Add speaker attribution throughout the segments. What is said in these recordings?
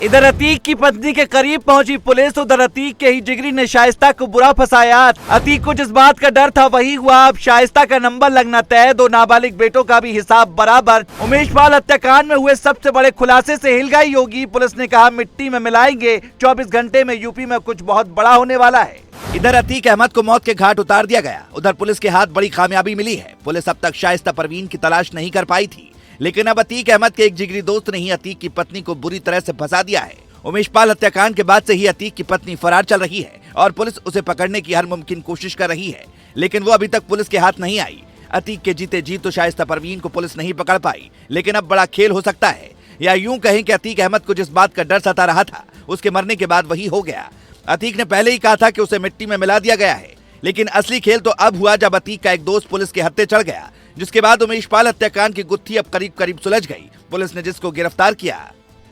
Speaker 1: इधर अतीक की पत्नी के करीब पहुंची पुलिस, उधर अतीक के ही जिगरी ने शाइस्ता को बुरा फंसाया। अतीक को जिस बात का डर था वही हुआ, अब शाइस्ता का नंबर लगना तय। 2 नाबालिग बेटों का भी हिसाब बराबर। उमेश पाल हत्याकांड में हुए सबसे बड़े खुलासे से हिल गई योगी। पुलिस ने कहा मिट्टी में मिलाएंगे, 24 घंटे में यूपी में कुछ बहुत बड़ा होने वाला है। इधर अतीक अहमद को मौत के घाट उतार दिया गया। उधर पुलिस के हाथ बड़ी कामयाबी मिली है। पुलिस अब तक शाइस्ता परवीन की तलाश नहीं कर पाई थी, लेकिन अब अतीक अहमद के एक जिगरी दोस्त ने ही अतीक की पत्नी को बुरी तरह से फंसा दिया है। उमेश पाल हत्याकांड के बाद से ही अतीक की पत्नी फरार चल रही है और पुलिस उसे पकड़ने की हर मुमकिन कोशिश कर रही है, लेकिन वो अभी तक पुलिस के हाथ नहीं आई। अतीक के जीते जी तो शाइस्ता परवीन को पुलिस नहीं पकड़ पाई, लेकिन अब बड़ा खेल हो सकता है, या यूं कहें कि अतीक अहमद को जिस बात का डर सता रहा था उसके मरने के बाद वही हो गया। अतीक ने पहले ही कहा था कि उसे मिट्टी में मिला दिया गया है, लेकिन असली खेल तो अब हुआ जब अतीक का एक दोस्त पुलिस के हत्थे चढ़ गया, जिसके बाद उमेश पाल हत्याकांड की गुत्थी अब करीब करीब सुलझ गई। पुलिस ने जिसको गिरफ्तार किया,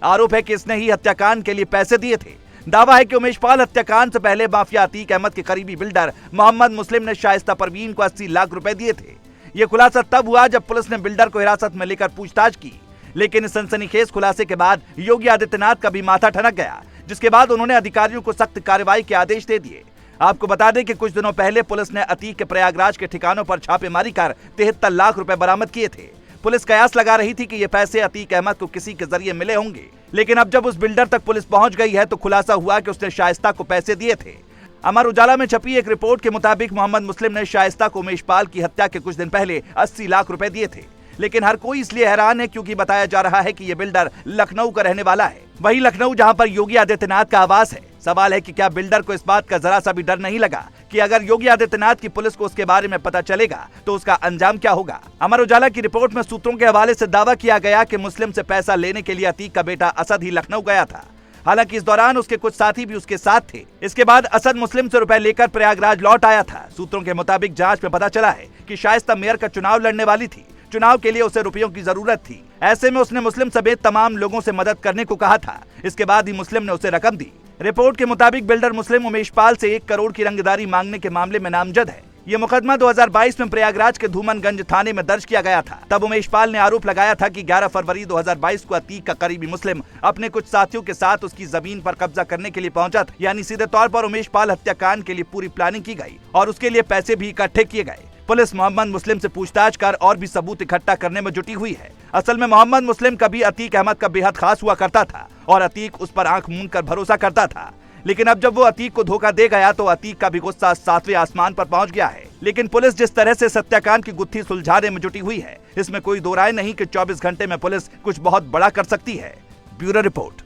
Speaker 1: आरोप है कि इसने ही हत्याकांड के लिए पैसे दिए थे। दावा है कि उमेश पाल हत्याकांड से पहले माफिया अतीक अहमद के करीबी बिल्डर मोहम्मद मुस्लिम ने शाइस्ता परवीन को 80 लाख रुपए दिए थे। ये खुलासा तब हुआ जब पुलिस ने बिल्डर को हिरासत में लेकर पूछताछ की, लेकिन इस सनसनीखेज खुलासे के बाद योगी आदित्यनाथ का भी माथा ठनक गया, जिसके बाद उन्होंने अधिकारियों को सख्त कार्रवाई के आदेश दे दिए। आपको बता दें कि कुछ दिनों पहले पुलिस ने अतीक के प्रयागराज के ठिकानों पर छापेमारी कर 73 लाख रुपए बरामद किए थे। पुलिस कयास लगा रही थी कि ये पैसे अतीक अहमद को किसी के जरिए मिले होंगे, लेकिन अब जब उस बिल्डर तक पुलिस पहुंच गई है तो खुलासा हुआ कि उसने शाइस्ता को पैसे दिए थे। अमर उजाला में छपी एक रिपोर्ट के मुताबिक मोहम्मद मुस्लिम ने शाइस्ता को उमेश पाल की हत्या के कुछ दिन पहले 80 लाख रुपए दिए थे, लेकिन हर कोई इसलिए हैरान है क्योंकि बताया जा रहा है कि ये बिल्डर लखनऊ का रहने वाला है, वही लखनऊ जहां पर योगी आदित्यनाथ का आवास है। सवाल है कि क्या बिल्डर को इस बात का जरा सा भी डर नहीं लगा कि अगर योगी आदित्यनाथ की पुलिस को उसके बारे में पता चलेगा तो उसका अंजाम क्या होगा। अमर उजाला की रिपोर्ट में सूत्रों के हवाले से दावा किया गया कि मुस्लिम से पैसा लेने के लिए अतीक का बेटा असद ही लखनऊ गया था। हालांकि इस दौरान उसके कुछ साथी भी उसके साथ थे। इसके बाद असद मुस्लिम से रुपए लेकर प्रयागराज लौट आया था। सूत्रों के मुताबिक जांच में पता चला है कि शाइस्ता मेयर का चुनाव लड़ने वाली थी। चुनाव के लिए उसे रुपयों की जरूरत थी। ऐसे में उसने मुस्लिम समेत तमाम लोगों से मदद करने को कहा था। इसके बाद ही मुस्लिम ने उसे रकम दी। रिपोर्ट के मुताबिक बिल्डर मुस्लिम उमेश पाल से 1 करोड़ की रंगदारी मांगने के मामले में नामजद है। ये मुकदमा 2022 में प्रयागराज के धूमनगंज थाने में दर्ज किया गया था। तब उमेश पाल ने आरोप लगाया था कि 11 फरवरी 2022 को अतीक का करीबी मुस्लिम अपने कुछ साथियों के साथ उसकी जमीन पर कब्जा करने के लिए पहुंचा था। यानी सीधे तौर पर उमेश पाल हत्याकांड के लिए पूरी प्लानिंग की गई और उसके लिए पैसे भी इकट्ठे किए गए। पुलिस मोहम्मद मुस्लिम से पूछताछ कर और भी सबूत इकट्ठा करने में जुटी हुई है। असल में मोहम्मद मुस्लिम कभी अतीक अहमद का बेहद खास हुआ करता था और अतीक उस पर आंख मूंद कर भरोसा करता था, लेकिन अब जब वो अतीक को धोखा दे गया तो अतीक का भी गुस्सा 7वें आसमान पर पहुंच गया है। लेकिन पुलिस जिस तरह से सत्याकांड की गुत्थी सुलझाने में जुटी हुई है, इसमें कोई दो राय नहीं कि 24 घंटे में पुलिस कुछ बहुत बड़ा कर सकती है। Bureau report.